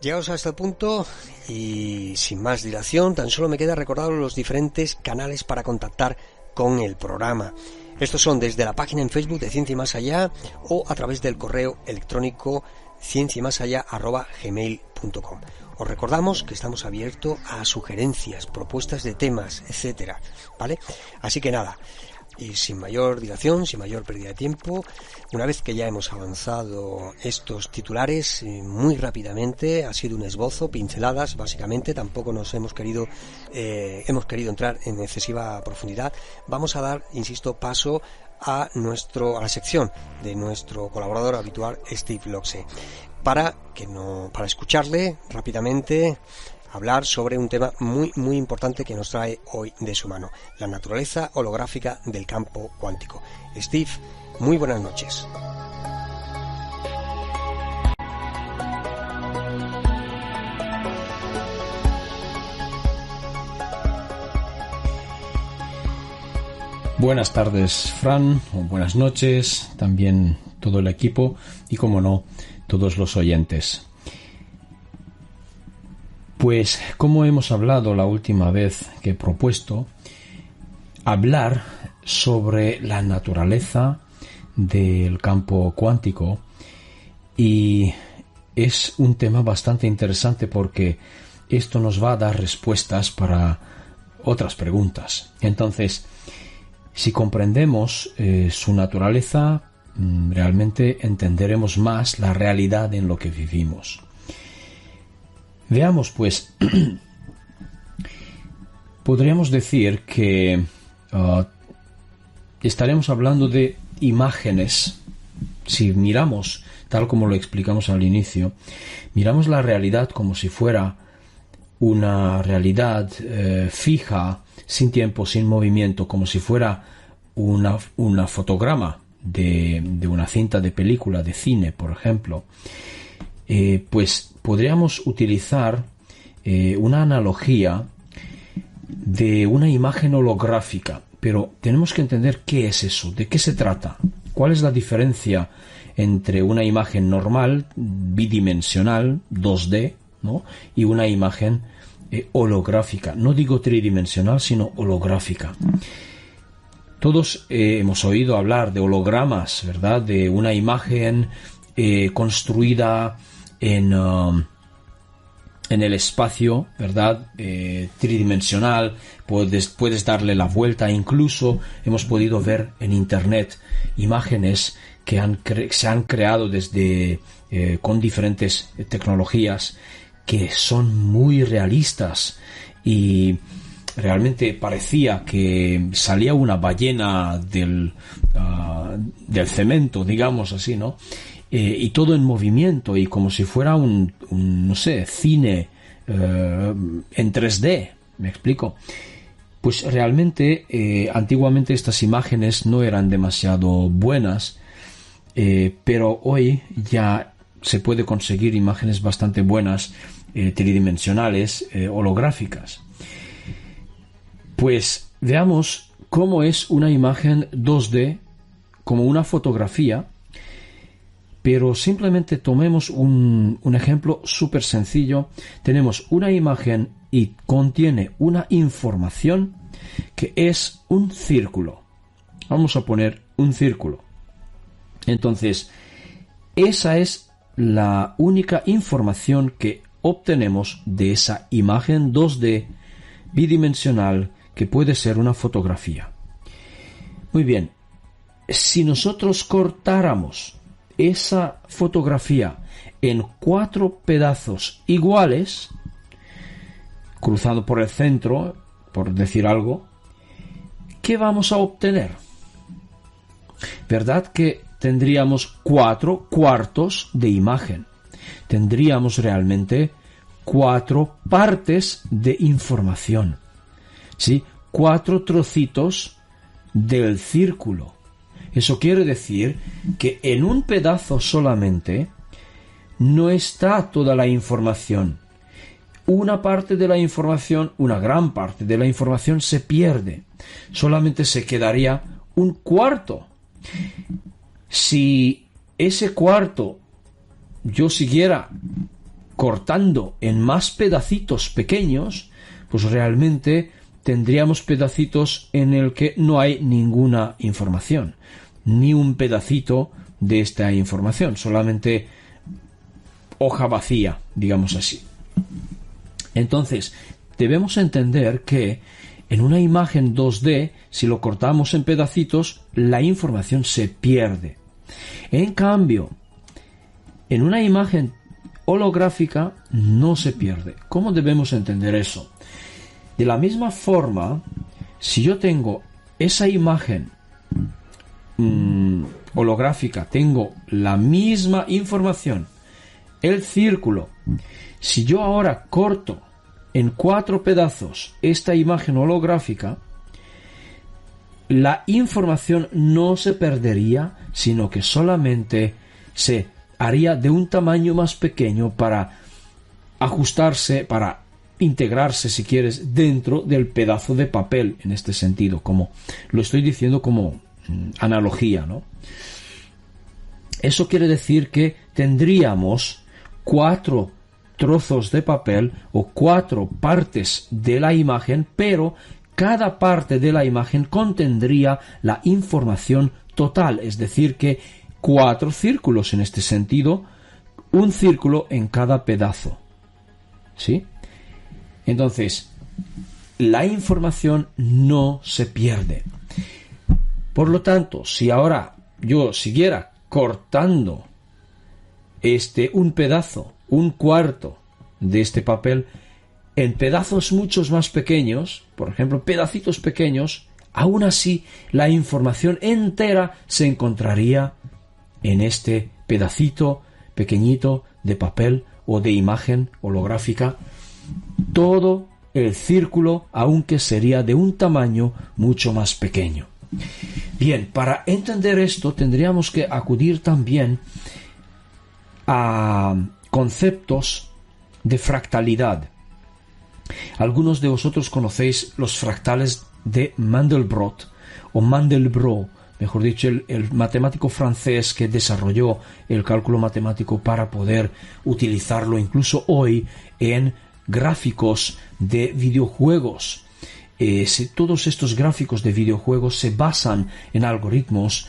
Llegados a este punto y sin más dilación, tan solo me queda recordaros los diferentes canales para contactar con el programa. Estos son desde la página en Facebook de Ciencia y Más Allá o a través del correo electrónico cienciaymasallá@gmail.com. Os recordamos que estamos abiertos a sugerencias, propuestas de temas, etcétera, ¿vale? Así que nada, y sin mayor dilación, sin mayor pérdida de tiempo, una vez que ya hemos avanzado estos titulares muy rápidamente, ha sido un esbozo, pinceladas básicamente, tampoco nos hemos querido entrar en excesiva profundidad. Vamos a dar, insisto, paso a la sección de nuestro colaborador habitual, Steve Loxe, para escucharle rápidamente hablar sobre un tema muy muy importante que nos trae hoy de su mano: la naturaleza holográfica del campo cuántico. Steve, muy buenas noches. Buenas tardes, Fran, o buenas noches, también todo el equipo y, como no, todos los oyentes. Pues, como hemos hablado la última vez que he propuesto, hablar sobre la naturaleza del campo cuántico, y es un tema bastante interesante porque esto nos va a dar respuestas para otras preguntas. Entonces, si comprendemos su naturaleza, realmente entenderemos más la realidad en lo que vivimos. Veamos, pues, podríamos decir que estaremos hablando de imágenes. Si miramos, tal como lo explicamos al inicio, miramos la realidad como si fuera una realidad fija, sin tiempo, sin movimiento, como si fuera una fotograma de una cinta de película, de cine, por ejemplo, pues podríamos utilizar una analogía de una imagen holográfica. Pero tenemos que entender qué es eso, de qué se trata, cuál es la diferencia entre una imagen normal, bidimensional, 2D, ¿no?, y una imagen holográfica. No digo tridimensional, sino holográfica. Todos hemos oído hablar de hologramas, ¿verdad?, de una imagen construida en el espacio, ¿verdad?, tridimensional. Puedes darle la vuelta. Incluso hemos podido ver en internet imágenes que se han creado con diferentes tecnologías, que son muy realistas, y realmente parecía que salía una ballena del cemento, digamos así, ¿no? Y todo en movimiento, y como si fuera un no sé, cine en 3D, ¿me explico? Pues realmente antiguamente estas imágenes no eran demasiado buenas, pero hoy ya se puede conseguir imágenes bastante buenas, tridimensionales, holográficas. Pues veamos cómo es una imagen 2D, como una fotografía. Pero simplemente tomemos un ejemplo súper sencillo. Tenemos una imagen y contiene una información que es un círculo. Vamos a poner un círculo. Entonces, esa es la única información que obtenemos de esa imagen 2D bidimensional, que puede ser una fotografía. Muy bien, si nosotros cortáramos esa fotografía en 4 pedazos iguales, cruzado por el centro, por decir algo, ¿qué vamos a obtener? ¿Verdad que tendríamos 4 cuartos de imagen? Tendríamos realmente 4 partes de información, ¿sí? 4 trocitos del círculo. Eso quiere decir que en un pedazo solamente no está toda la información. Una parte de la información, una gran parte de la información se pierde. Solamente se quedaría un cuarto. Si ese cuarto yo siguiera cortando en más pedacitos pequeños, pues realmente tendríamos pedacitos en el que no hay ninguna información, ni un pedacito de esta información, solamente hoja vacía, digamos así. Entonces, debemos entender que en una imagen 2D, si lo cortamos en pedacitos, la información se pierde. En cambio, en una imagen holográfica no se pierde. ¿Cómo debemos entender eso? De la misma forma, si yo tengo esa imagen holográfica, tengo la misma información, el círculo, si yo ahora corto en 4 pedazos esta imagen holográfica, la información no se perdería, sino que solamente se haría de un tamaño más pequeño para ajustarse, para integrarse, si quieres, dentro del pedazo de papel, en este sentido, como lo estoy diciendo como analogía, ¿no? Eso quiere decir que tendríamos 4 trozos de papel o 4 partes de la imagen, pero cada parte de la imagen contendría la información total, es decir, que 4 círculos en este sentido, un círculo en cada pedazo. ¿Sí? Entonces, la información no se pierde. Por lo tanto, si ahora yo siguiera cortando un pedazo, un cuarto de este papel en pedazos muchos más pequeños, por ejemplo, pedacitos pequeños, aún así la información entera se encontraría en este pedacito pequeñito de papel o de imagen holográfica, todo el círculo, aunque sería de un tamaño mucho más pequeño. Bien, para entender esto tendríamos que acudir también a conceptos de fractalidad. Algunos de vosotros conocéis los fractales de Mandelbrot o Mandelbrot, mejor dicho, el matemático francés que desarrolló el cálculo matemático para poder utilizarlo incluso hoy en gráficos de videojuegos. Todos estos gráficos de videojuegos se basan en algoritmos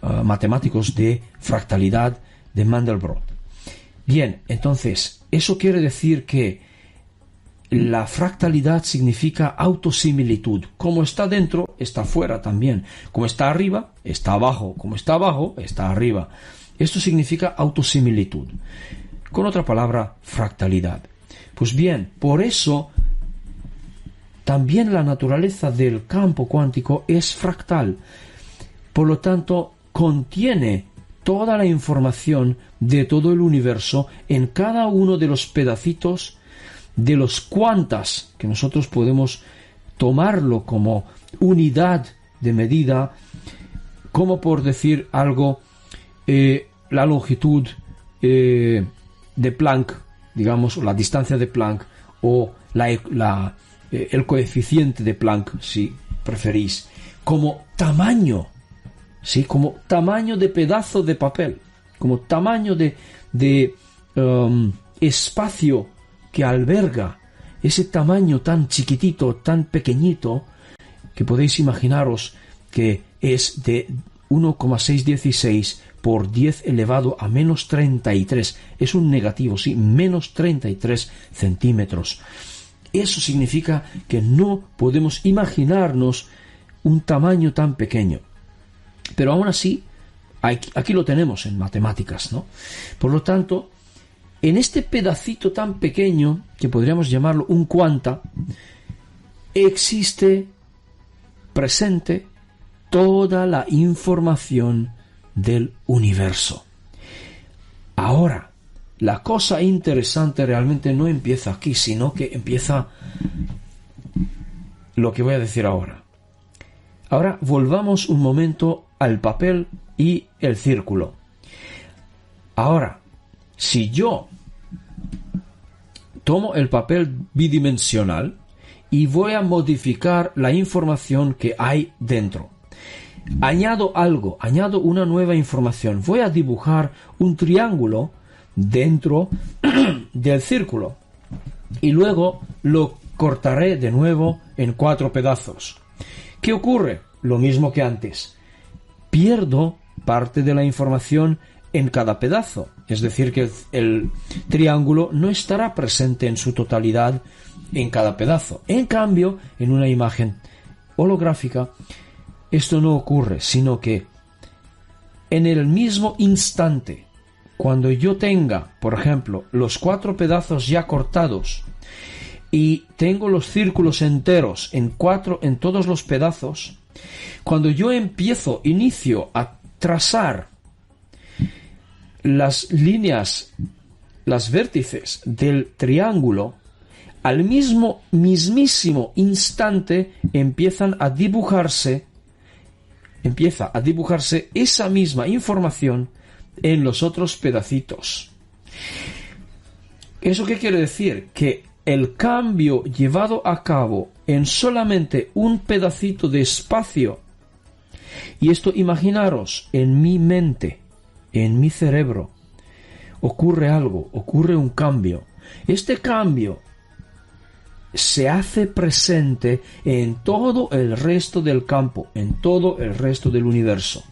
matemáticos de fractalidad de Mandelbrot. Bien, entonces, eso quiere decir que la fractalidad significa autosimilitud. Como está dentro, está fuera también. Como está arriba, está abajo. Como está abajo, está arriba. Esto significa autosimilitud. Con otra palabra, fractalidad. Pues bien, por eso también la naturaleza del campo cuántico es fractal. Por lo tanto, contiene toda la información de todo el universo en cada uno de los pedacitos de los cuantas que nosotros podemos tomarlo como unidad de medida, como por decir algo, la longitud de Planck, digamos, la distancia de Planck, o el coeficiente de Planck, si preferís, como tamaño, ¿sí? Como tamaño de pedazo de papel, como tamaño de espacio que alberga, ese tamaño tan chiquitito, tan pequeñito, que podéis imaginaros que es de 1,616 por 10 elevado a menos 33. Es un negativo, sí, menos 33 centímetros. Eso significa que no podemos imaginarnos un tamaño tan pequeño. Pero aún así, aquí lo tenemos en matemáticas, ¿no? Por lo tanto, en este pedacito tan pequeño, que podríamos llamarlo un cuanta, existe presente toda la información del universo. Ahora, la cosa interesante realmente no empieza aquí, sino que empieza lo que voy a decir ahora. Ahora volvamos un momento al papel y el círculo. Ahora, si yo tomo el papel bidimensional y voy a modificar la información que hay dentro, añado algo, añado una nueva información, voy a dibujar un triángulo dentro del círculo y luego lo cortaré de nuevo en 4 pedazos. ¿Qué ocurre? Lo mismo que antes. Pierdo parte de la información en cada pedazo. Es decir, que el triángulo no estará presente en su totalidad en cada pedazo. En cambio, en una imagen holográfica, esto no ocurre, sino que en el mismo instante, cuando yo tenga, por ejemplo, los 4 pedazos ya cortados y tengo los círculos enteros en todos los pedazos, cuando yo inicio a trazar las líneas, las vértices del triángulo, al mismísimo instante empieza a dibujarse esa misma información en los otros pedacitos. ¿Eso qué quiere decir? Que el cambio llevado a cabo en solamente un pedacito de espacio, y esto imaginaros, en mi mente, en mi cerebro, ocurre un cambio. Este cambio se hace presente en todo el resto del campo, en todo el resto del universo.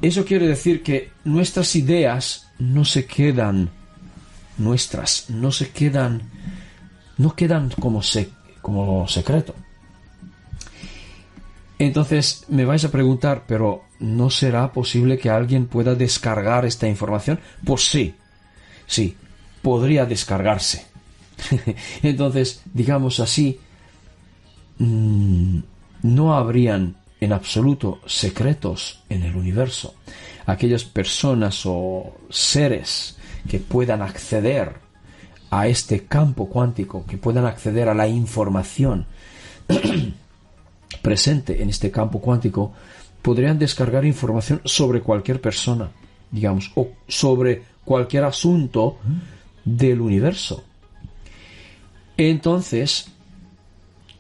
Eso quiere decir que nuestras ideas no quedan como secreto. Entonces me vais a preguntar, pero ¿no será posible que alguien pueda descargar esta información? Pues sí, podría descargarse. Entonces, digamos así, no habrían en absoluto secretos en el universo. Aquellas personas o seres que puedan acceder a este campo cuántico, que puedan acceder a la información presente en este campo cuántico, podrían descargar información sobre cualquier persona, digamos, o sobre cualquier asunto del universo. Entonces,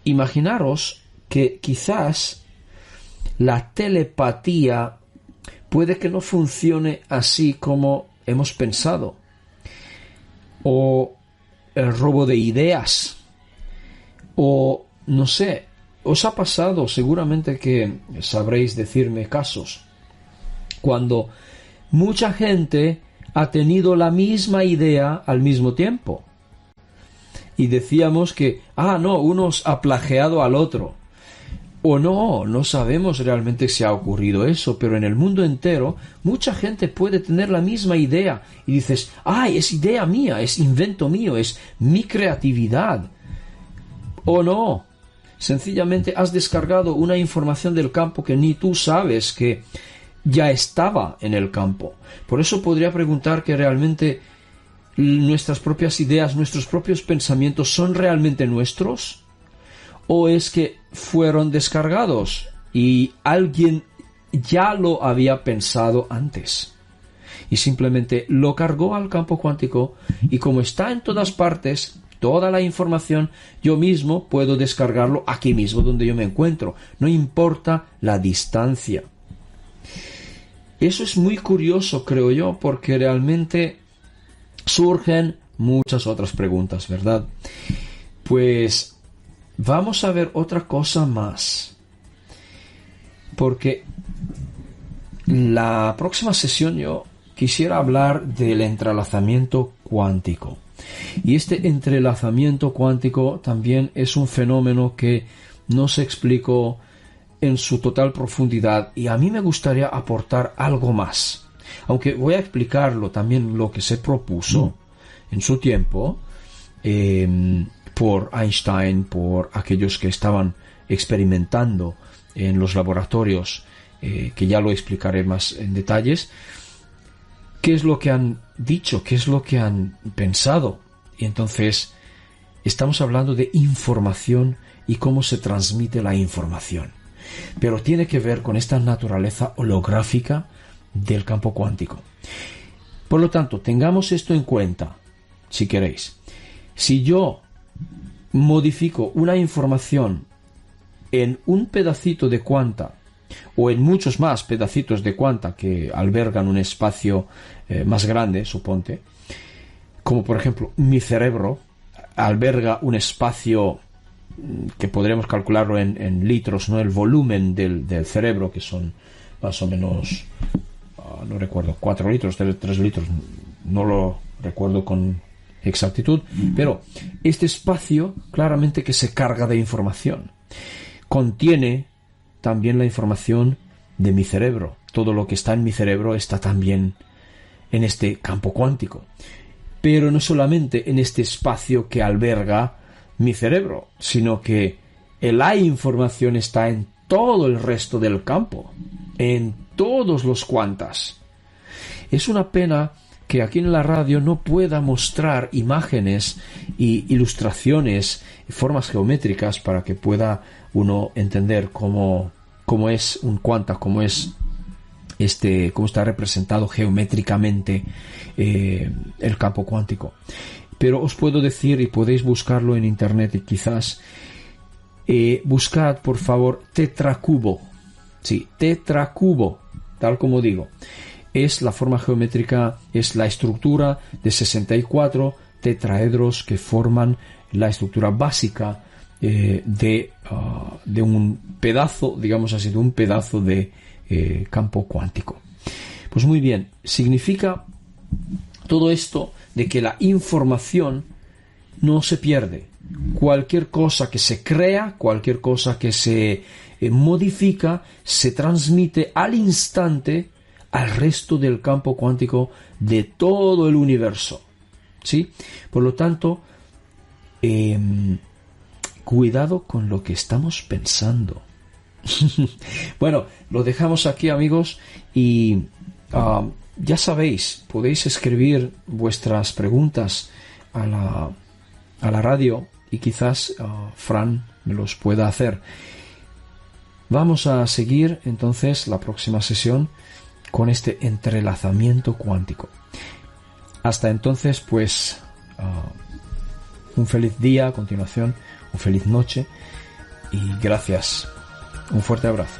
imaginaros que quizás la telepatía puede que no funcione así como hemos pensado, o el robo de ideas, o no sé, os ha pasado seguramente que sabréis decirme casos cuando mucha gente ha tenido la misma idea al mismo tiempo y decíamos que uno ha plagiado al otro, o no sabemos realmente si ha ocurrido eso, pero en el mundo entero mucha gente puede tener la misma idea y dices, es idea mía, es invento mío, es mi creatividad. O no, sencillamente has descargado una información del campo que ni tú sabes que ya estaba en el campo. Por eso podría preguntar que realmente nuestras propias ideas, nuestros propios pensamientos son realmente nuestros, o es que fueron descargados y alguien ya lo había pensado antes y simplemente lo cargó al campo cuántico, y como está en todas partes toda la información, yo mismo puedo descargarlo aquí mismo donde yo me encuentro, no importa la distancia. Eso es muy curioso, creo yo, porque realmente surgen muchas otras preguntas, ¿verdad? Pues vamos a ver otra cosa más, porque la próxima sesión yo quisiera hablar del entrelazamiento cuántico. Y este entrelazamiento cuántico también es un fenómeno que no se explicó en su total profundidad, y a mí me gustaría aportar algo más, aunque voy a explicarlo también lo que se propuso en su tiempo por Einstein, por aquellos que estaban experimentando en los laboratorios, que ya lo explicaré más en detalles. ¿Qué es lo que han dicho? ¿Qué es lo que han pensado? Y entonces estamos hablando de información y cómo se transmite la información. Pero tiene que ver con esta naturaleza holográfica del campo cuántico. Por lo tanto, tengamos esto en cuenta, si queréis. Si yo modifico una información en un pedacito de cuanta o en muchos más pedacitos de cuanta que albergan un espacio más grande, suponte, como por ejemplo mi cerebro alberga un espacio que podremos calcularlo en litros, ¿no? El volumen del cerebro, que son más o menos, no recuerdo, 4 litros, 3 litros, no lo recuerdo con exactitud, pero este espacio claramente que se carga de información. Contiene también la información de mi cerebro. Todo lo que está en mi cerebro está también en este campo cuántico. Pero no solamente en este espacio que alberga mi cerebro, sino que la información está en todo el resto del campo, en todos los cuantas. Es una pena que aquí en la radio no pueda mostrar imágenes y ilustraciones, formas geométricas para que pueda uno entender cómo es un cuanta, cómo está representado geométricamente el campo cuántico. Pero os puedo decir, y podéis buscarlo en internet, y quizás buscad por favor tetracubo. Sí, tetracubo, tal como digo. Es la forma geométrica, es la estructura de 64 tetraedros que forman la estructura básica de un pedazo, digamos así, de un pedazo de campo cuántico. Pues muy bien, significa todo esto de que la información no se pierde. Cualquier cosa que se crea, cualquier cosa que se modifica, se transmite al instante al resto del campo cuántico de todo el universo. ¿Sí? Por lo tanto, cuidado con lo que estamos pensando. Bueno, lo dejamos aquí, amigos, y ya sabéis, podéis escribir vuestras preguntas a la radio y quizás Fran me los pueda hacer. Vamos a seguir entonces la próxima sesión con este entrelazamiento cuántico. Hasta entonces, pues, un feliz día a continuación, una feliz noche y gracias. Un fuerte abrazo.